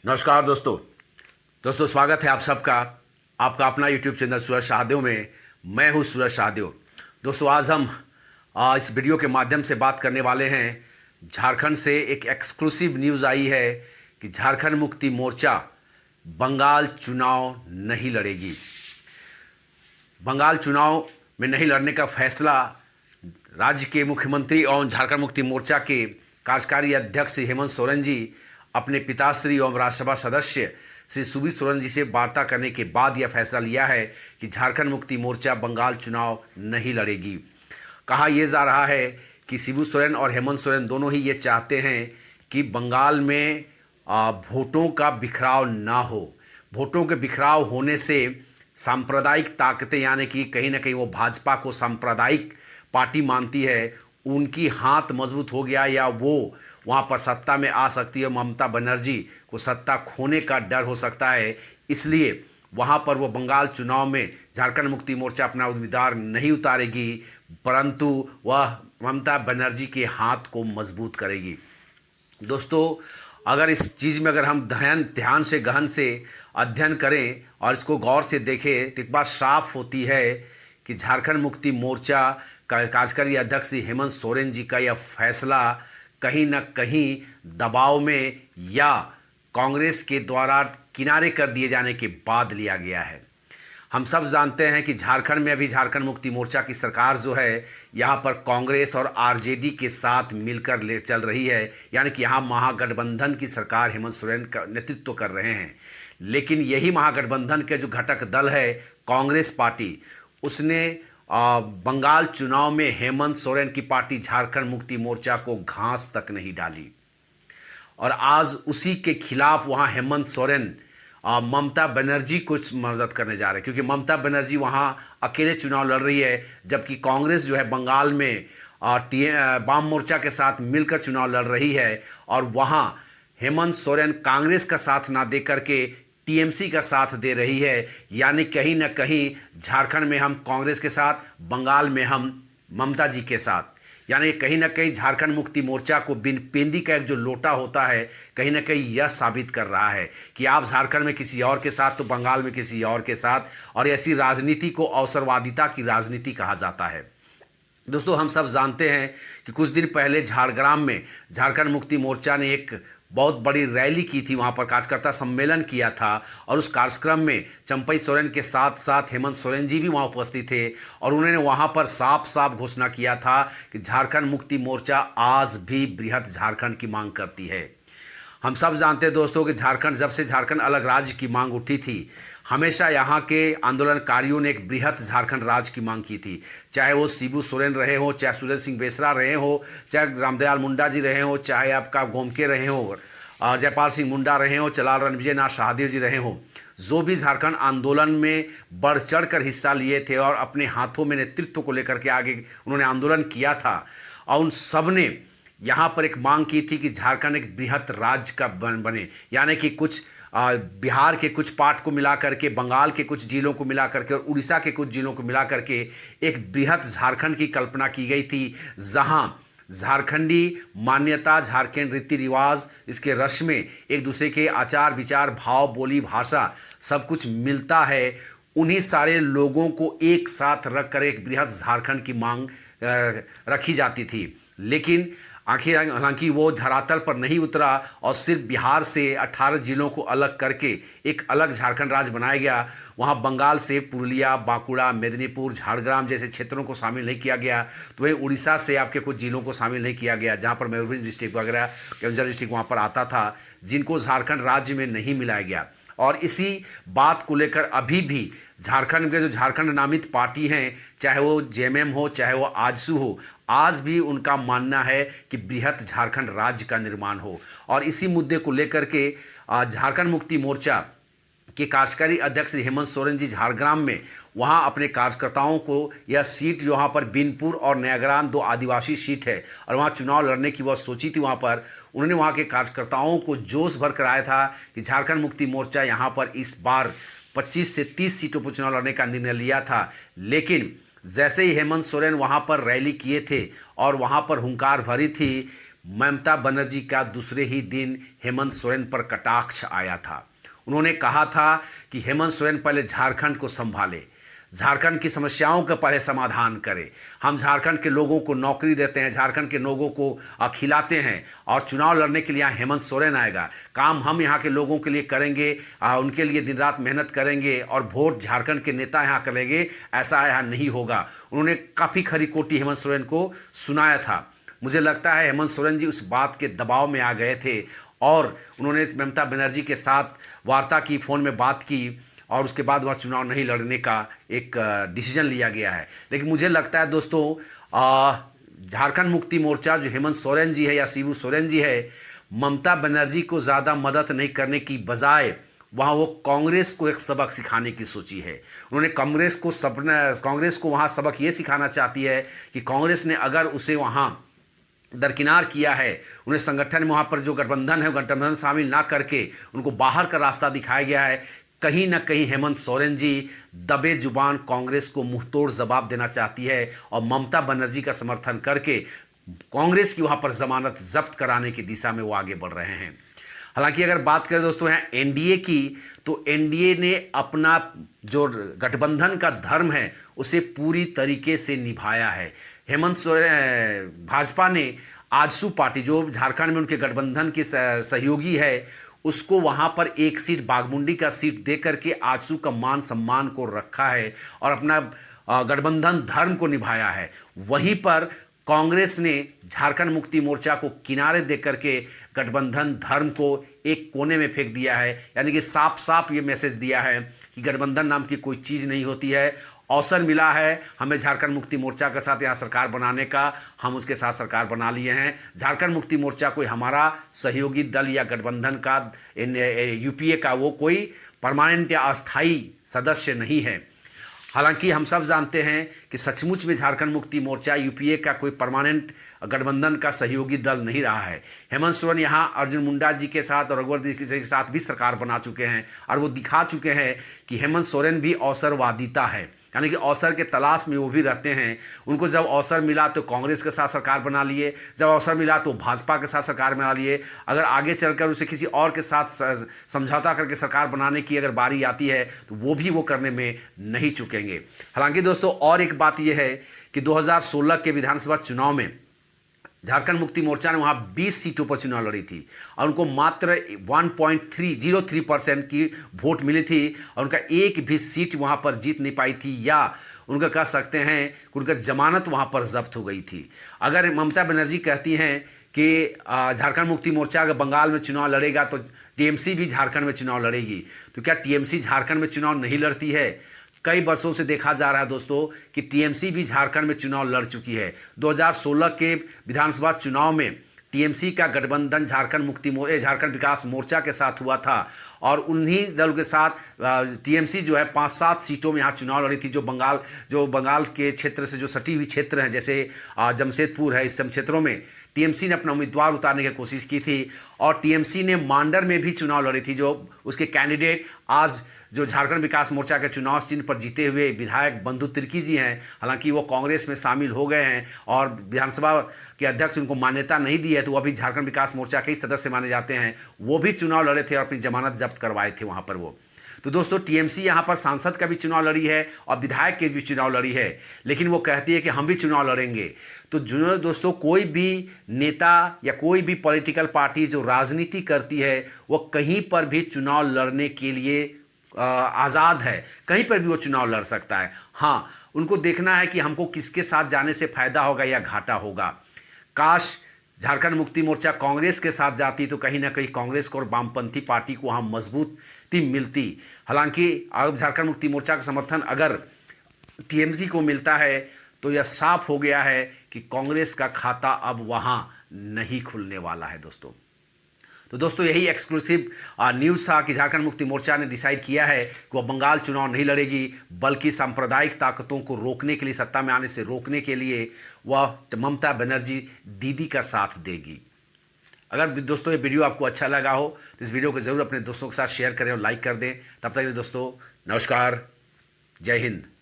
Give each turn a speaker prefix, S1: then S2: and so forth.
S1: नमस्कार दोस्तों स्वागत है आप सबका आपका अपना YouTube चैनल सूरज शाहदेव में। मैं हूं सूरज शाहदेव। दोस्तों आज हम इस वीडियो के माध्यम से बात करने वाले हैं। झारखंड से एक एक्सक्लूसिव न्यूज़ आई है कि झारखंड मुक्ति मोर्चा बंगाल चुनाव नहीं लड़ेगी। बंगाल चुनाव में नहीं लड़ने का फैसला राज्य के मुख्यमंत्री और झारखंड मुक्ति मोर्चा के कार्यकारी अध्यक्ष हेमंत सोरेन जी अपने पिताश्री एवं राज्यसभा सदस्य श्री सुबीर सोरेन जी से वार्ता करने के बाद यह फैसला लिया है कि झारखंड मुक्ति मोर्चा बंगाल चुनाव नहीं लड़ेगी। कहा यह जा रहा है कि शिबू सोरेन और हेमंत सोरेन दोनों ही ये चाहते हैं कि बंगाल में वोटों का बिखराव ना हो। वोटों के बिखराव होने से सांप्रदायिक ताकतें यानी कि कहीं ना कहीं वो भाजपा को सांप्रदायिक पार्टी मानती है, उनकी हाथ मजबूत हो गया या वो वहाँ पर सत्ता में आ सकती है। ममता बनर्जी को सत्ता खोने का डर हो सकता है, इसलिए वहाँ पर वो बंगाल चुनाव में झारखंड मुक्ति मोर्चा अपना उम्मीदवार नहीं उतारेगी, परंतु वह ममता बनर्जी के हाथ को मजबूत करेगी। दोस्तों अगर इस चीज़ में अगर हम ध्यान से गहन से अध्ययन करें और इसको गौर से देखें तो एक बात साफ होती है कि झारखंड मुक्ति मोर्चा का कार्यकारी अध्यक्ष हेमंत सोरेन जी का यह फैसला कहीं न कहीं दबाव में या कांग्रेस के द्वारा किनारे कर दिए जाने के बाद लिया गया है। हम सब जानते हैं कि झारखंड में अभी झारखंड मुक्ति मोर्चा की सरकार जो है यहाँ पर कांग्रेस और आरजेडी के साथ मिलकर ले चल रही है, यानी कि यहाँ महागठबंधन की सरकार हेमंत सोरेन का नेतृत्व कर रहे हैं। लेकिन यही महागठबंधन के जो घटक दल है कांग्रेस पार्टी, उसने बंगाल चुनाव में हेमंत सोरेन की पार्टी झारखंड मुक्ति मोर्चा को घास तक नहीं डाली और आज उसी के खिलाफ वहां हेमंत सोरेन ममता बनर्जी को मदद करने जा रहे हैं, क्योंकि ममता बनर्जी वहां अकेले चुनाव लड़ रही है, जबकि कांग्रेस जो है बंगाल में वाम मोर्चा के साथ मिलकर चुनाव लड़ रही है और वहां हेमंत सोरेन कांग्रेस का साथ ना दे करके टीएमसी का साथ दे रही है। यानी कहीं ना कहीं झारखंड में हम कांग्रेस के साथ, बंगाल में हम ममता जी के साथ, यानी कहीं ना कहीं झारखंड मुक्ति मोर्चा को बिन पेंदी का एक जो लोटा होता है कहीं ना कहीं यह साबित कर रहा है कि आप झारखंड में किसी और के साथ तो बंगाल में किसी और के साथ, और ऐसी राजनीति को अवसरवादिता की राजनीति कहा जाता है। दोस्तों हम सब जानते हैं कि कुछ दिन पहले झारग्राम में झारखंड मुक्ति मोर्चा ने एक बहुत बड़ी रैली की थी, वहाँ पर कार्यकर्ता सम्मेलन किया था और उस कार्यक्रम में चंपई सोरेन के साथ साथ हेमंत सोरेन जी भी वहाँ उपस्थित थे और उन्होंने वहाँ पर साफ साफ घोषणा किया था कि झारखंड मुक्ति मोर्चा आज भी बृहत झारखंड की मांग करती है। हम सब जानते हैं दोस्तों कि झारखंड, जब से झारखंड अलग राज्य की मांग उठी थी, हमेशा यहाँ के आंदोलनकारियों ने एक बृहत झारखंड राज्य की मांग की थी। चाहे वो शिबू सोरेन रहे हो, चाहे सुरेंद्र सिंह बेसरा रहे हो, चाहे रामदयाल मुंडा जी रहे हो, चाहे आपका गोमके रहे हो, जयपाल सिंह मुंडा रहे हो, चलाल रणविजय नाथ शाहदेव जी रहे हो, जो भी झारखंड आंदोलन में बढ़ चढ़ कर हिस्सा लिए थे और अपने हाथों में नेतृत्व को लेकर के आगे उन्होंने आंदोलन किया था, और उन सब ने यहाँ पर एक मांग की थी कि झारखंड एक बृहत राज्य का बने, यानी कि कुछ बिहार के कुछ पार्ट को मिला करके, बंगाल के कुछ जिलों को मिला करके और उड़ीसा के कुछ जिलों को मिला करके एक बृहत झारखंड की कल्पना की गई थी, जहाँ झारखंडी मान्यता, झारखंड रीति रिवाज, इसके रस्में, एक दूसरे के आचार विचार, भाव, बोली, भाषा सब कुछ मिलता है। उन्हीं सारे लोगों को एक साथ रख कर एक बृहत झारखंड की मांग रखी जाती थी। लेकिन आखिर हालांकि वो धरातल पर नहीं उतरा और सिर्फ बिहार से 18 जिलों को अलग करके एक अलग झारखंड राज्य बनाया गया। वहाँ बंगाल से पुरुलिया, बांकुड़ा, मेदिनीपुर, झारग्राम जैसे क्षेत्रों को शामिल नहीं किया गया। तो वहीं उड़ीसा से आपके कुछ जिलों को शामिल नहीं किया गया, जहाँ पर मयूरभंज डिस्ट्रिक्ट वगैरह, केंद्र डिस्ट्रिक्ट वहाँ पर आता था, जिनको झारखंड राज्य में नहीं मिलाया गया। और इसी बात को लेकर अभी भी झारखंड के जो झारखंड नामित पार्टी हैं, चाहे वो जेएमएम हो, चाहे वो आजसू हो, आज भी उनका मानना है कि बृहत झारखंड राज्य का निर्माण हो। और इसी मुद्दे को लेकर के झारखंड मुक्ति मोर्चा के कार्यकारी अध्यक्ष हेमंत सोरेन जी झारग्राम में वहाँ अपने कार्यकर्ताओं को, यह सीट जो वहाँ पर बिनपुर और नयाग्राम 2 आदिवासी सीट है और वहाँ चुनाव लड़ने की वह सोची थी, वहाँ पर उन्होंने वहाँ के कार्यकर्ताओं को जोश भर कराया था कि झारखंड मुक्ति मोर्चा यहाँ पर इस बार 25 से 30 सीटों पर चुनाव लड़ने का निर्णय लिया था। लेकिन जैसे ही हेमंत सोरेन वहाँ पर रैली किए थे और वहाँ पर हुंकार भरी थी, ममता बनर्जी का दूसरे ही दिन हेमंत सोरेन पर कटाक्ष आया था। उन्होंने कहा था कि हेमंत सोरेन पहले झारखंड को संभाले, झारखंड की समस्याओं का पहले समाधान करें। हम झारखंड के लोगों को नौकरी देते हैं, झारखंड के लोगों को खिलाते हैं, और चुनाव लड़ने के लिए यहाँ हेमंत सोरेन आएगा। काम हम यहाँ के लोगों के लिए करेंगे, उनके लिए दिन रात मेहनत करेंगे और वोट झारखंड के नेता यहाँ करेंगे, ऐसा यहाँ नहीं होगा। उन्होंने काफ़ी खरी खोटी हेमंत सोरेन को सुनाया था। मुझे लगता है हेमंत सोरेन जी उस बात के दबाव में आ गए थे और उन्होंने ममता बनर्जी के साथ वार्ता की, फ़ोन में बात की, और उसके बाद वह चुनाव नहीं लड़ने का एक डिसीजन लिया गया है। लेकिन मुझे लगता है दोस्तों, झारखंड मुक्ति मोर्चा जो हेमंत सोरेन जी है या शिबू सोरेन जी है, ममता बनर्जी को ज़्यादा मदद नहीं करने की बजाय वहाँ वो कांग्रेस को एक सबक सिखाने की सोची है। उन्होंने कांग्रेस को वहाँ सबक ये सिखाना चाहती है कि कांग्रेस ने अगर उसे वहाँ दरकिनार किया है, उन्हें संगठन में वहाँ पर जो गठबंधन है गठबंधन में शामिल ना करके उनको बाहर का रास्ता दिखाया गया है। कहीं ना कहीं हेमंत सोरेन जी दबे जुबान कांग्रेस को मुंहतोड़ जवाब देना चाहती है और ममता बनर्जी का समर्थन करके कांग्रेस की वहाँ पर जमानत जब्त कराने की दिशा में वो आगे बढ़ रहे हैं। हालांकि अगर बात करें दोस्तों यहाँ एनडीए की, तो एनडीए ने अपना जो गठबंधन का धर्म है उसे पूरी तरीके से निभाया है। हेमंत सोरेन भाजपा ने आजसू पार्टी जो झारखंड में उनके गठबंधन की सहयोगी है, उसको वहाँ पर एक सीट बागमुंडी का सीट दे करके आजसू का मान सम्मान को रखा है और अपना गठबंधन धर्म को निभाया है। वहीं पर कांग्रेस ने झारखंड मुक्ति मोर्चा को किनारे दे करके गठबंधन धर्म को एक कोने में फेंक दिया है। यानी कि साफ साफ ये मैसेज दिया है कि गठबंधन नाम की कोई चीज़ नहीं होती है। अवसर मिला है हमें झारखंड मुक्ति मोर्चा के साथ यहाँ सरकार बनाने का, हम उसके साथ सरकार बना लिए हैं। झारखंड मुक्ति मोर्चा कोई हमारा सहयोगी दल या गठबंधन का यूपीए का वो कोई परमानेंट या अस्थायी सदस्य नहीं है। हालांकि हम सब जानते हैं कि सचमुच में झारखंड मुक्ति मोर्चा यूपीए का कोई परमानेंट गठबंधन का सहयोगी दल नहीं रहा है। हेमंत सोरेन यहाँ अर्जुन मुंडा जी के साथ और रघुवर जी के साथ भी सरकार बना चुके हैं और वो दिखा चुके हैं कि हेमंत सोरेन भी अवसरवादिता है, यानी कि अवसर के तलाश में वो भी रहते हैं। उनको जब अवसर मिला तो कांग्रेस के साथ सरकार बना लिए, जब अवसर मिला तो भाजपा के साथ सरकार बना लिए। अगर आगे चलकर उसे किसी और के साथ समझौता करके सरकार बनाने की अगर बारी आती है तो वो भी वो करने में नहीं चुकेंगे। हालांकि दोस्तों और एक बात यह है कि 2016 के विधानसभा चुनाव में झारखंड मुक्ति मोर्चा ने वहाँ 20 सीटों पर चुनाव लड़ी थी और उनको मात्र 1.303% की वोट मिली थी और उनका एक भी सीट वहाँ पर जीत नहीं पाई थी, या उनका कह सकते हैं कि उनका जमानत वहाँ पर जब्त हो गई थी। अगर ममता बनर्जी कहती हैं कि झारखंड मुक्ति मोर्चा अगर बंगाल में चुनाव लड़ेगा तो टीएमसी भी झारखंड में चुनाव लड़ेगी, तो क्या टीएमसी झारखंड में चुनाव नहीं लड़ती है? कई वर्षों से देखा जा रहा है दोस्तों कि टीएमसी भी झारखंड में चुनाव लड़ चुकी है। 2016 के विधानसभा चुनाव में टीएमसी का गठबंधन झारखंड विकास मोर्चा के साथ हुआ था और उन्हीं दल के साथ टीएमसी जो है 5-7 सीटों में यहाँ चुनाव लड़ी थी। जो बंगाल के क्षेत्र से जो सटी हुई क्षेत्र हैं, जैसे जमशेदपुर है, इस सब क्षेत्रों में टीएमसी ने अपना उम्मीदवार उतारने की कोशिश की थी और टीएमसी ने मांडर में भी चुनाव लड़ी थी। जो उसके कैंडिडेट आज जो झारखंड विकास मोर्चा के चुनाव चिन्ह पर जीते हुए विधायक बंधु तिर्की जी हैं, हालांकि वो कांग्रेस में शामिल हो गए हैं और विधानसभा के अध्यक्ष उनको मान्यता नहीं दी है, तो वो अभी झारखंड विकास मोर्चा के ही सदस्य माने जाते हैं। वो भी चुनाव लड़े थे और अपनी जमानत जब्त करवाए थे वहाँ पर वो। तो दोस्तों टीएमसी यहाँ पर सांसद का भी चुनाव लड़ी है और विधायक के भी चुनाव लड़ी है, लेकिन वो कहती है कि हम भी चुनाव लड़ेंगे। तो जो दोस्तों कोई भी नेता या कोई भी पॉलिटिकल पार्टी जो राजनीति करती है वो कहीं पर भी चुनाव लड़ने के लिए आज़ाद है, कहीं पर भी वो चुनाव लड़ सकता है। हाँ, उनको देखना है कि हमको किसके साथ जाने से फायदा होगा या घाटा होगा। काश झारखंड मुक्ति मोर्चा कांग्रेस के साथ जाती तो कहीं ना कहीं कांग्रेस को और वामपंथी पार्टी को वहाँ मजबूती मिलती। हालांकि अब झारखंड मुक्ति मोर्चा का समर्थन अगर टीएमसी को मिलता है तो यह साफ हो गया है कि कांग्रेस का खाता अब वहाँ नहीं खुलने वाला है दोस्तों। तो दोस्तों यही एक्सक्लूसिव न्यूज़ था कि झारखंड मुक्ति मोर्चा ने डिसाइड किया है कि वह बंगाल चुनाव नहीं लड़ेगी, बल्कि सांप्रदायिक ताकतों को रोकने के लिए, सत्ता में आने से रोकने के लिए वह ममता बनर्जी दीदी का साथ देगी। अगर दोस्तों ये वीडियो आपको अच्छा लगा हो तो इस वीडियो को ज़रूर अपने दोस्तों के साथ शेयर करें और लाइक कर दें। तब तक दोस्तों नमस्कार, जय हिंद।